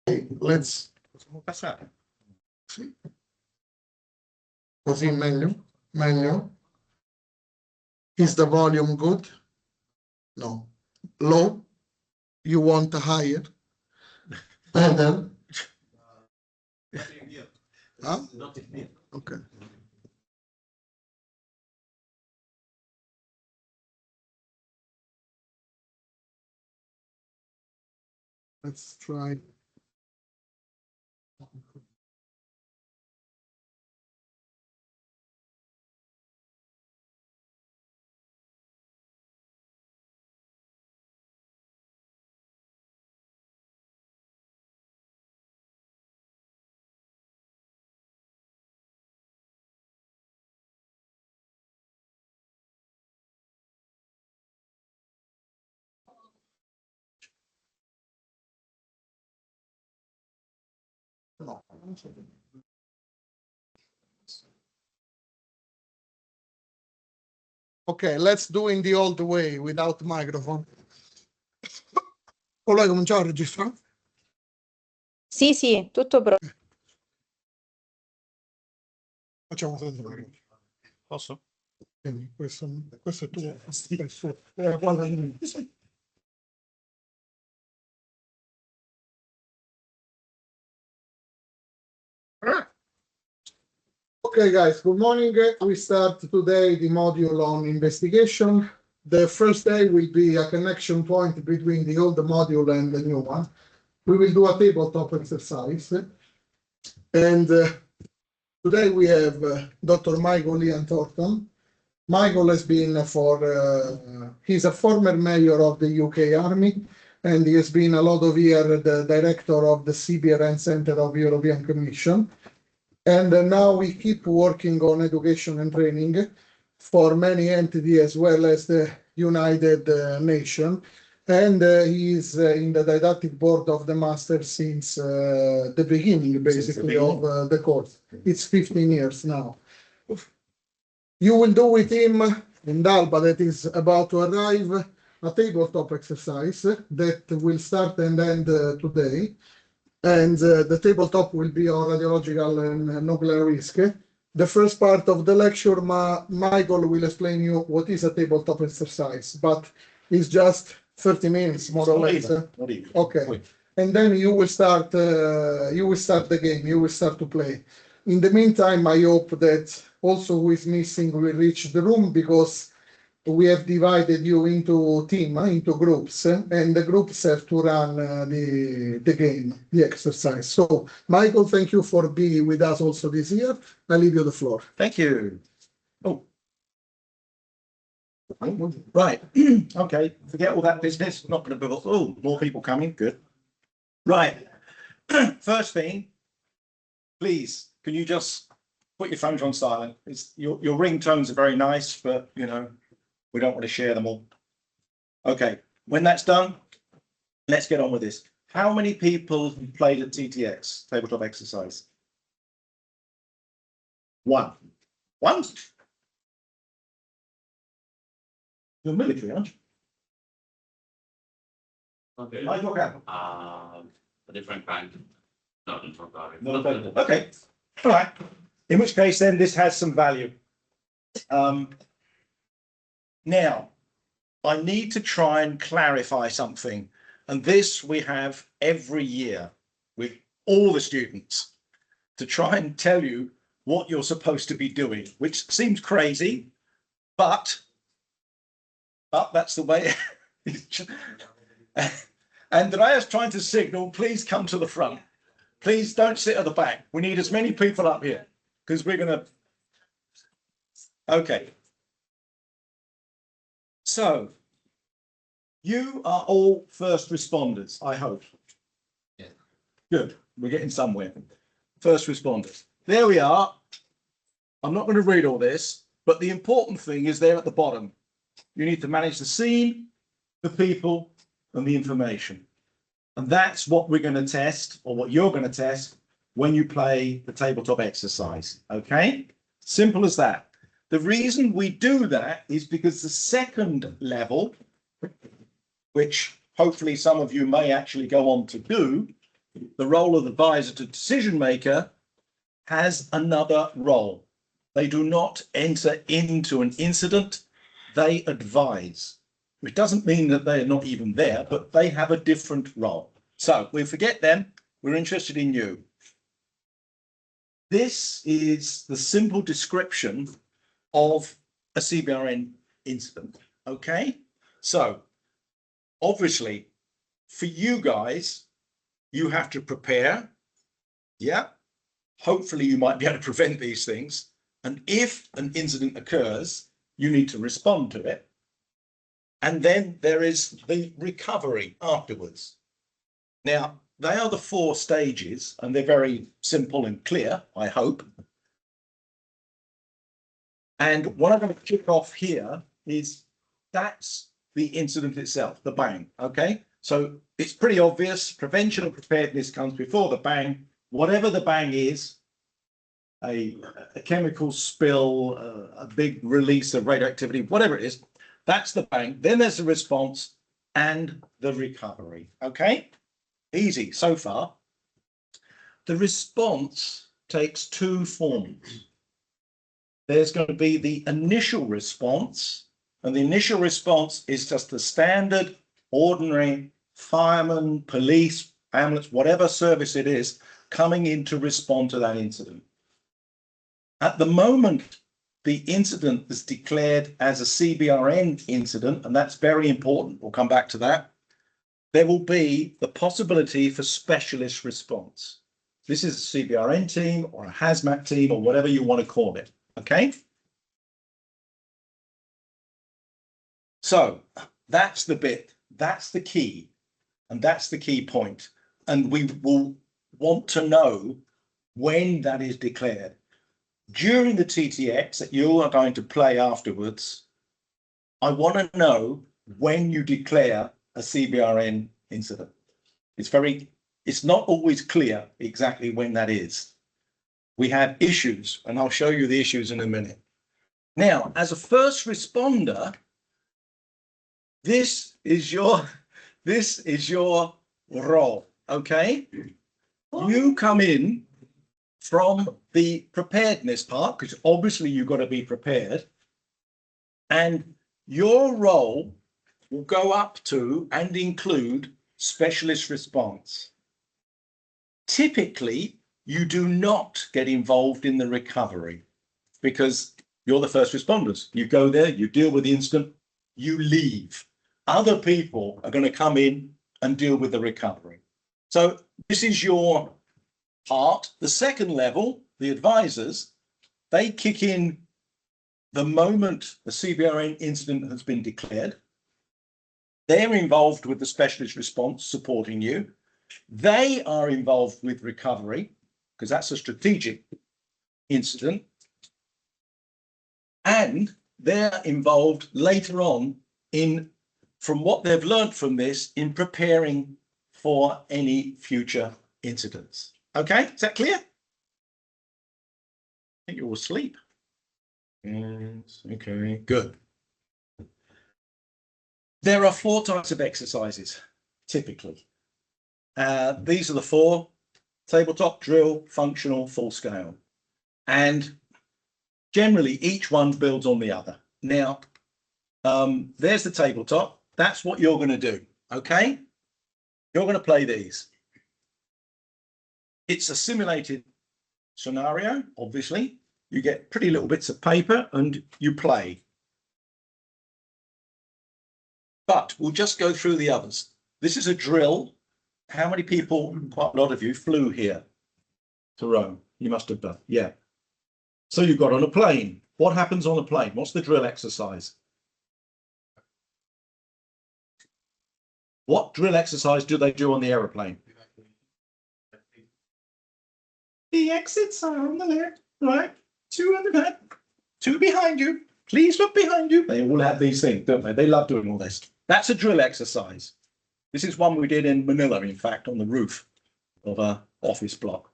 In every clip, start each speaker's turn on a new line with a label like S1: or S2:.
S1: Let's sì. Così meglio. Is the volume good? No. Low? You want higher? Better? Huh? Okay. Let's try. No. Okay, let's do in the old way without microphone. Vuoi cominciare a registrare?
S2: Sì, sì, tutto pronto.
S1: Facciamo senza.
S3: Posso?
S1: Quindi questo è tuo. Guarda. Okay, guys, good morning. We start today the module on investigation. The first day will be a connection point between the old module and the new one. We will do a tabletop exercise. And today we have Dr. Michael Ian Thornton. Michael has been he's a former mayor of the UK Army, and he has been a lot of years the director of the CBRN Center of European Commission. And now we keep working on education and training for many entities as well as the United Nations. And he is in the didactic board of the master since the beginning, basically, of the course. It's 15 years now. You will do with him in Alba that is about to arrive a tabletop exercise that will start and end today. And the tabletop will be on radiological and nuclear risk. The first part of the lecture, Michael will explain you what is a tabletop exercise, but it's just 30 minutes, more or less.
S3: Not even.
S1: Okay. And then you will start the game, you will start to play. In the meantime, I hope that also who is missing will reach the room, because we have divided you into into groups, and the groups have to run the game, the exercise. So, Michael, thank you for being with us also this year. I leave you the floor.
S3: Thank you. Oh. Right. Okay. Forget all that business. Not going to be. Oh, more people coming. Good. Right. First thing, please, can you just put your phones on silent? Your ringtones are very nice, but you know, we don't want to share them all. Okay. When that's done, let's get on with this. How many people played at TTX, tabletop exercise? One. One? You're military, aren't you?
S4: Okay.
S3: I talk out.
S4: A different kind. No, don't talk about it.
S3: No, okay. All right. In which case, then this has some value. Now, I need to try and clarify something, and this we have every year with all the students, to try and tell you what you're supposed to be doing, which seems crazy, but that's the way. Andrea's trying to signal, please come to the front. Please don't sit at the back. We need as many people up here, because we're going to. Okay. So, you are all first responders, I hope.
S4: Yeah.
S3: Good. We're getting somewhere. First responders. There we are. I'm not going to read all this, but the important thing is there at the bottom. You need to manage the scene, the people, and the information. And that's what we're going to test, or what you're going to test when you play the tabletop exercise. Okay? Simple as that. The reason we do that is because the second level, which hopefully some of you may actually go on to do, the role of advisor to decision maker has another role. They do not enter into an incident, they advise. Which doesn't mean that they're not even there, but they have a different role. So we forget them, we're interested in you. This is the simple description of a CBRN incident, okay? So obviously for you guys, you have to prepare, yeah? Hopefully you might be able to prevent these things. And if an incident occurs, you need to respond to it. And then there is the recovery afterwards. Now, they are the 4 stages, and they're very simple and clear, I hope. And what I'm going to kick off here is that's the incident itself, the bang, okay? So it's pretty obvious, prevention and preparedness comes before the bang. Whatever the bang is, a chemical spill, a big release of radioactivity, whatever it is, that's the bang. Then there's the response and the recovery. Okay, easy so far. The response takes 2 forms. There's going to be the initial response, and the initial response is just the standard, ordinary fireman, police, ambulance, whatever service it is, coming in to respond to that incident. At the moment, the incident is declared as a CBRN incident, and that's very important. We'll come back to that. There will be the possibility for specialist response. This is a CBRN team or a hazmat team or whatever you want to call it. Okay. So that's the bit, that's the key, and that's the key point. And we will want to know when that is declared. During the TTX that you are going to play afterwards, I want to know when you declare a CBRN incident. It's not always clear exactly when that is. We have issues, and I'll show you the issues in a minute. Now, as a first responder, this is your role, okay? You come in from the preparedness part, because obviously you've got to be prepared, and your role will go up to and include specialist response. Typically, you do not get involved in the recovery because you're the first responders. You go there, you deal with the incident, you leave. Other people are going to come in and deal with the recovery. So this is your part. The second level, the advisors, they kick in the moment the CBRN incident has been declared. They're involved with the specialist response, supporting you. They are involved with recovery because that's a strategic incident. And they're involved later on in, from what they've learned from this, in preparing for any future incidents. Okay, is that clear? I think you're all asleep. Yes, okay, good. There are 4 types of exercises, typically. These are the 4: tabletop, drill, functional, full scale. And generally, each one builds on the other. Now, there's the tabletop. That's what you're going to do, okay? You're going to play these. It's a simulated scenario, obviously. You get pretty little bits of paper and you play. But we'll just go through the others. This is a drill. How many people, quite a lot of you, flew here to Rome? You must have done, yeah. So you got on a plane. What happens on a plane? What's the drill exercise? What drill exercise do they do on the aeroplane? The exits are on the left, right, 2 on the back, 2 behind you. Please look behind you. They all have these things, don't they? They love doing all this. That's a drill exercise. This is one we did in Manila, in fact, on the roof of an office block.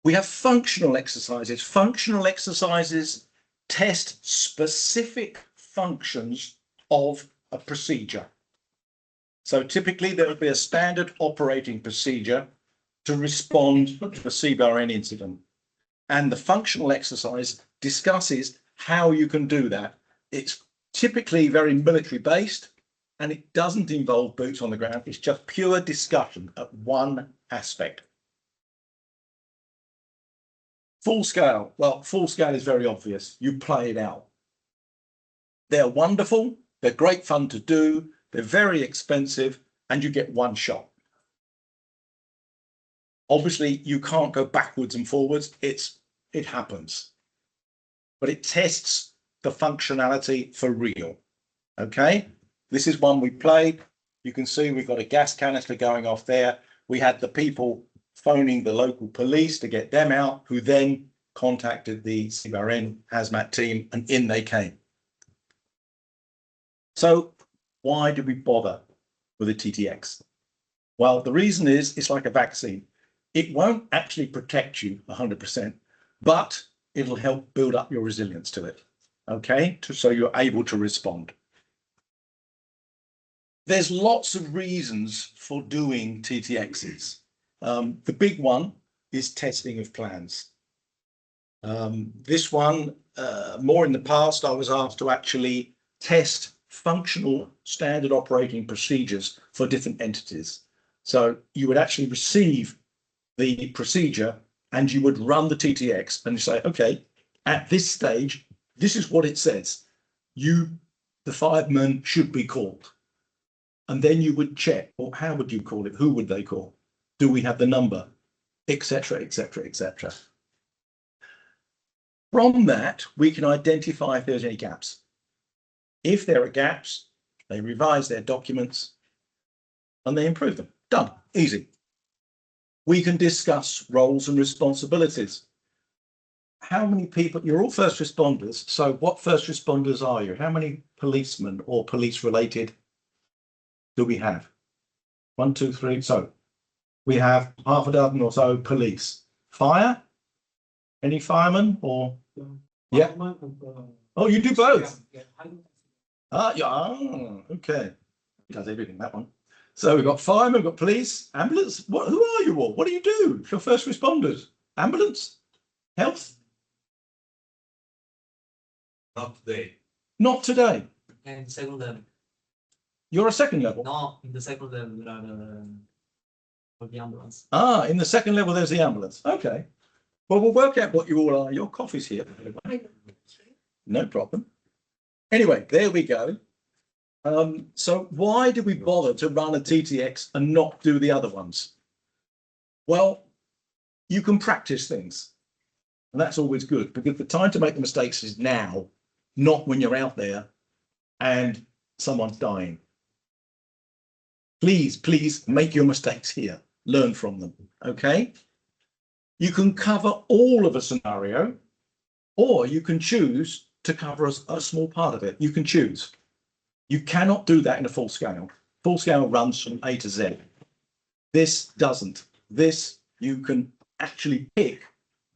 S3: We have functional exercises. Functional exercises test specific functions of a procedure. So typically there would be a standard operating procedure to respond to a CBRN incident. And the functional exercise discusses how you can do that. It's typically very military based and it doesn't involve boots on the ground. It's just pure discussion at one aspect. Full scale. Well, full scale is very obvious. You play it out. They're wonderful. They're great fun to do. They're very expensive and you get one shot. Obviously, you can't go backwards and forwards. It happens, but it tests the functionality for real. Okay, this is one we played. You can see we've got a gas canister going off there. We had the people phoning the local police to get them out, who then contacted the CBRN hazmat team, and in they came. So why do we bother with a TTX? Well, the reason is it's like a vaccine. It won't actually protect you 100%, but it'll help build up your resilience to it. Okay, so you're able to respond. There's lots of reasons for doing TTXs. The big one is testing of plans. This one, more in the past, I was asked to actually test functional standard operating procedures for different entities. So you would actually receive the procedure and you would run the TTX and you say, okay, at this stage, this is what it says. The fireman should be called. And then you would check, well, how would you call it? Who would they call? Do we have the number? Etc., etc., etc. From that, we can identify if there's any gaps. If there are gaps, they revise their documents and they improve them. Done. Easy. We can discuss roles and responsibilities. How many people, you're all first responders, so what first responders are you? How many policemen or police related do we have? 1, 2, 3. So we have half a dozen or so police. Fire? Any firemen or? Yeah. Oh, you do both? Yeah. Okay. He does everything, that one. So we've got firemen, we've got police, ambulance. Who are you all? What do you do? You're first responders. Ambulance? Health?
S5: Not today.
S3: Not today.
S5: And second level.
S3: You're a second level.
S5: No, in the second level there are the ambulance.
S3: Ah, in the second level, there's the ambulance. Okay. Well, we'll work out what you all are. Your coffee's here. No problem. Anyway, there we go. So why do we bother to run a TTX and not do the other ones? Well, you can practice things. And that's always good because the time to make the mistakes is now, not when you're out there and someone's dying. Please make your mistakes here. Learn from them. Okay. You can cover all of a scenario, or you can choose to cover a small part of it. You can choose. You cannot do that in a full scale. Full scale runs from A to Z. This doesn't. This, you can actually pick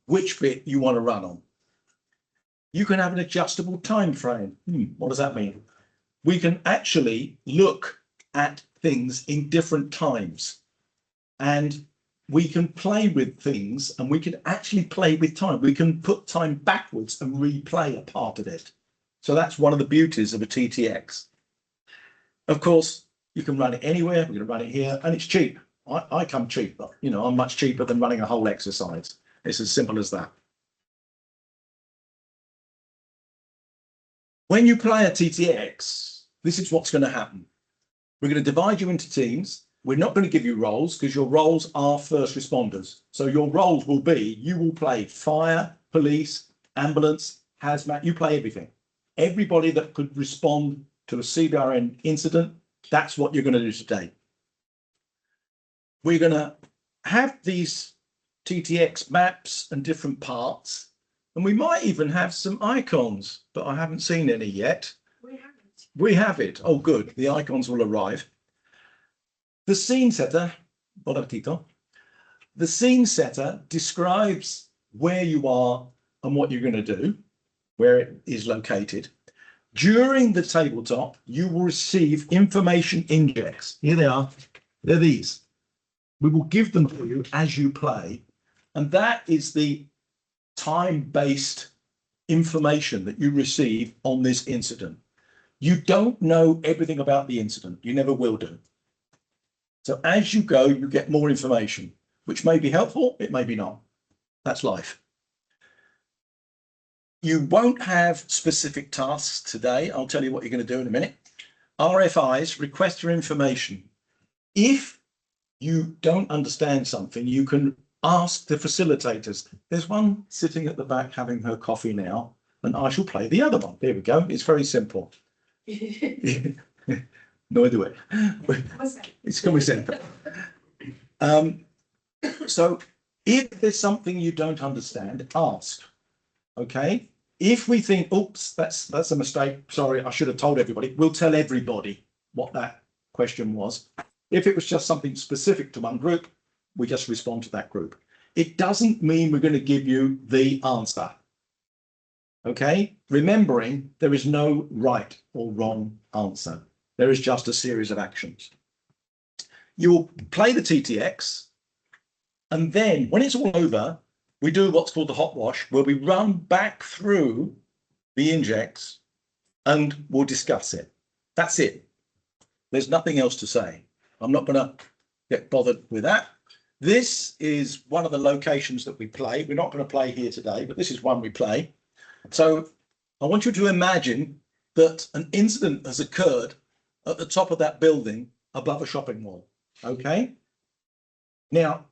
S3: which bit you want to run on. You can have an adjustable time frame. What does that mean? We can actually look at things in different times and we can play with things and we can actually play with time. We can put time backwards and replay a part of it. So that's one of the beauties of a TTX. Of course, you can run it anywhere. We're going to run it here and it's cheap. I come cheap, but you know, I'm much cheaper than running a whole exercise. It's as simple as that. When you play a TTX, this is what's going to happen. We're going to divide you into teams. We're not going to give you roles because your roles are first responders. So your roles will be, you will play fire, police, ambulance, hazmat, you play everything. Everybody that could respond to a CBRN incident, that's what you're going to do today. We're going to have these TTX maps and different parts, and we might even have some icons, but I haven't seen any yet. We have it. Oh, good. The icons will arrive. The scene setter, the scene setter describes where you are and what you're going to do, where it is located. During the tabletop, you will receive information injects. Here they are. They're these. We will give them to you as you play. And that is the time-based information that you receive on this incident. You don't know everything about the incident. You never will do. So as you go, you get more information, which may be helpful, it may be not. That's life. You won't have specific tasks today. I'll tell you what you're going to do in a minute. RFIs, request for information. If you don't understand something, you can ask the facilitators. There's one sitting at the back having her coffee now, and I shall play the other one. There we go. It's very simple. No, I do it. It's coming simple. So if there's something you don't understand, ask. Okay. If we think, oops, that's a mistake. Sorry, I should have told everybody. We'll tell everybody what that question was. If it was just something specific to one group, we just respond to that group. It doesn't mean we're going to give you the answer. Okay. Remembering there is no right or wrong answer. There is just a series of actions. You will play the TTX, and then when it's all over, we do what's called the hot wash, where we run back through the injects and we'll discuss it. That's it. There's nothing else to say. I'm not going to get bothered with that. This is one of the locations that we play. We're not going to play here today, but this is one we play. So I want you to imagine that an incident has occurred at the top of that building above a shopping mall. Okay. Now,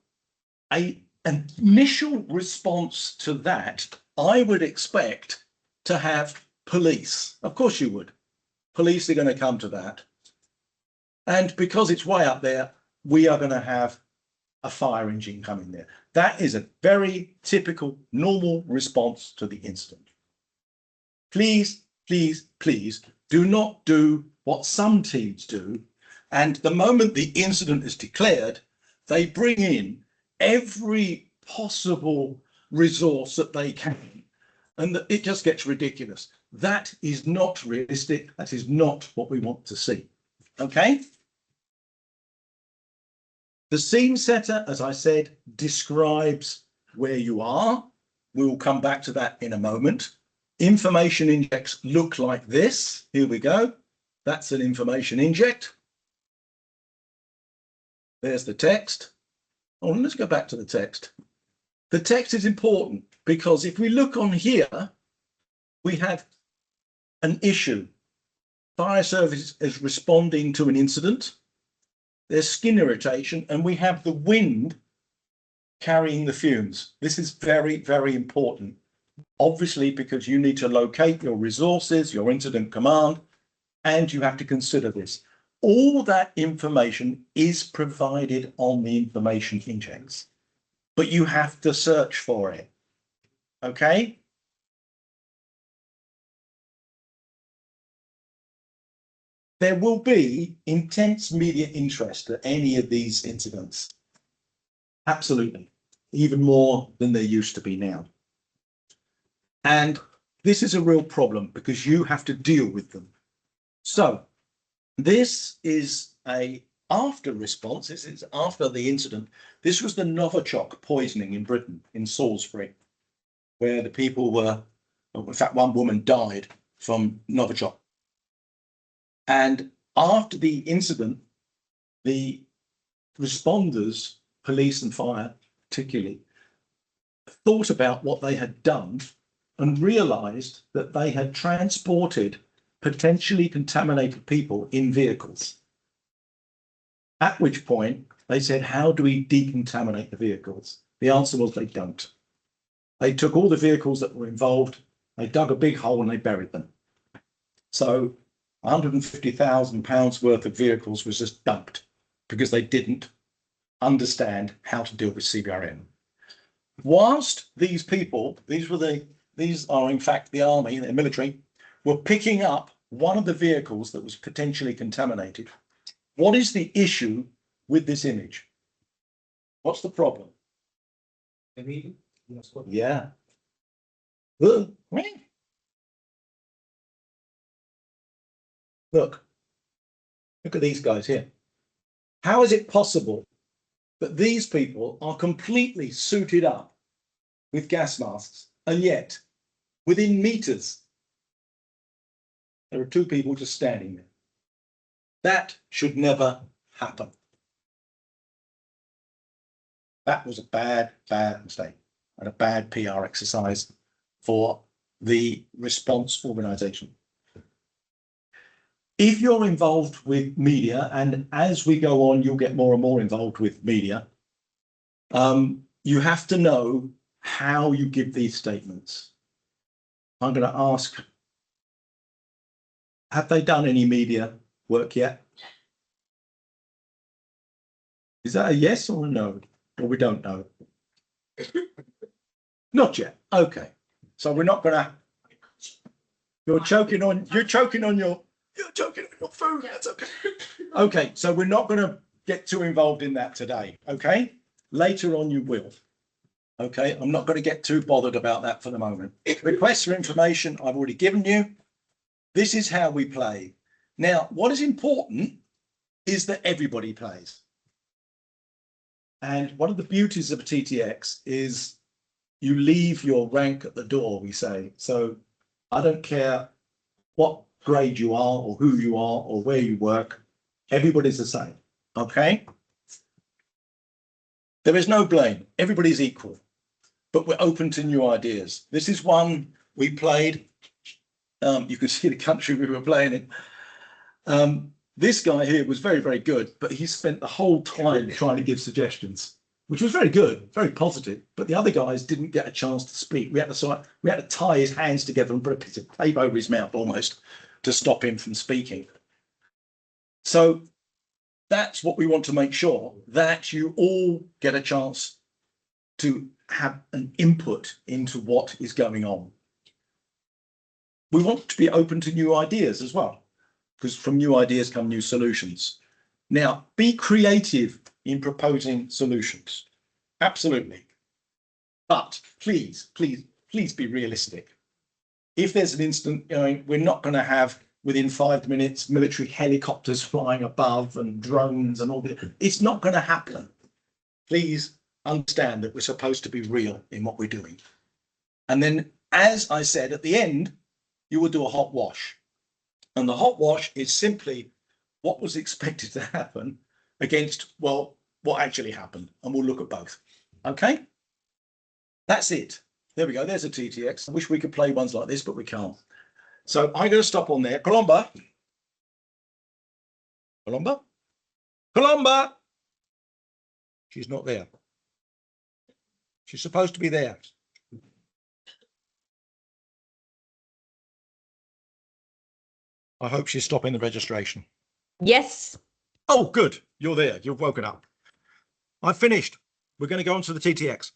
S3: an initial response to that, I would expect to have police. Of course you would. Police are going to come to that. And because it's way up there, we are going to have a fire engine coming there. That is a very typical, normal response to the incident. Please, please, please do not do what some teams do. And the moment the incident is declared, they bring in every possible resource that they can. And it just gets ridiculous. That is not realistic. That is not what we want to see. Okay. The scene setter, as I said, describes where you are. We will come back to that in a moment. Information injects look like this. Here we go. That's an information inject. There's the text. Oh, let's go back to the text. The text is important because if we look on here, we have an issue. Fire service is responding to an incident. There's skin irritation, and we have the wind carrying the fumes. This is very, very important. Obviously, because you need to locate your resources, your incident command, and you have to consider this. All that information is provided on the information injects, but you have to search for it. Okay? There will be intense media interest at any of these incidents. Absolutely. Even more than there used to be now. And this is a real problem because you have to deal with them. So this is a after response. This is after the incident. This was the Novichok poisoning in Britain, in Salisbury, where the people were, in fact, one woman died from Novichok. And after the incident, the responders, police and fire particularly, thought about what they had done and realized that they had transported potentially contaminated people in vehicles. At which point they said, how do we decontaminate the vehicles? The answer was they don't. They took all the vehicles that were involved, they dug a big hole and they buried them. So £150,000 worth of vehicles was just dumped because they didn't understand how to deal with CBRN. Whilst these people, these are in fact the army, the military, were picking up one of the vehicles that was potentially contaminated. What is the issue with this image? What's the problem? Yeah. Look at these guys here. How is it possible that these people are completely suited up with gas masks, and yet within meters, there are two people just standing there? That should never happen. That was a bad mistake and a bad PR exercise for the response organisation. If you're involved with media, and as we go on, you'll get more and more involved with media, you have to know how you give these statements. I'm going to ask, have they done any media work yet? Is that a yes or a no? Or we don't know? Not yet. Okay. So we're not going to. You're choking on your food. That's okay. Okay. So we're not going to get too involved in that today. Okay. Later on, you will. Okay. I'm not going to get too bothered about that for the moment. Requests for information I've already given you. This is how we play. Now, what is important is that everybody plays. And one of the beauties of a TTX is you leave your rank at the door, we say. So I don't care what grade you are or who you are or where you work. Everybody's the same. Okay. There is no blame. Everybody's equal, but we're open to new ideas. This is one we played. You can see the country we were playing in. This guy here was very, very good, but he spent the whole time trying to give suggestions, which was very good, very positive. But the other guys didn't get a chance to speak. We had to tie his hands together and put a piece of tape over his mouth almost to stop him from speaking. So that's what we want to make sure, that you all get a chance to have an input into what is going on. We want to be open to new ideas as well, because from new ideas come new solutions. Now, be creative in proposing solutions. Absolutely. But please be realistic. If there's an incident going, we're not going to have within 5 minutes military helicopters flying above and drones and all that. It's not going to happen. Please understand that we're supposed to be real in what we're doing. And then, as I said, at the end, you will do a hot wash. And the hot wash is simply what was expected to happen against, well, what actually happened. And we'll look at both. Okay? That's it. There we go. There's a TTX. I wish we could play ones like this, but we can't. So I'm going to stop on there. Colomba. Colomba? Colomba! She's not there. She's supposed to be there. I hope she's stopping the registration.
S2: Yes.
S3: Oh, good. You're there. You've woken up. I've finished. We're going to go on to the TTX.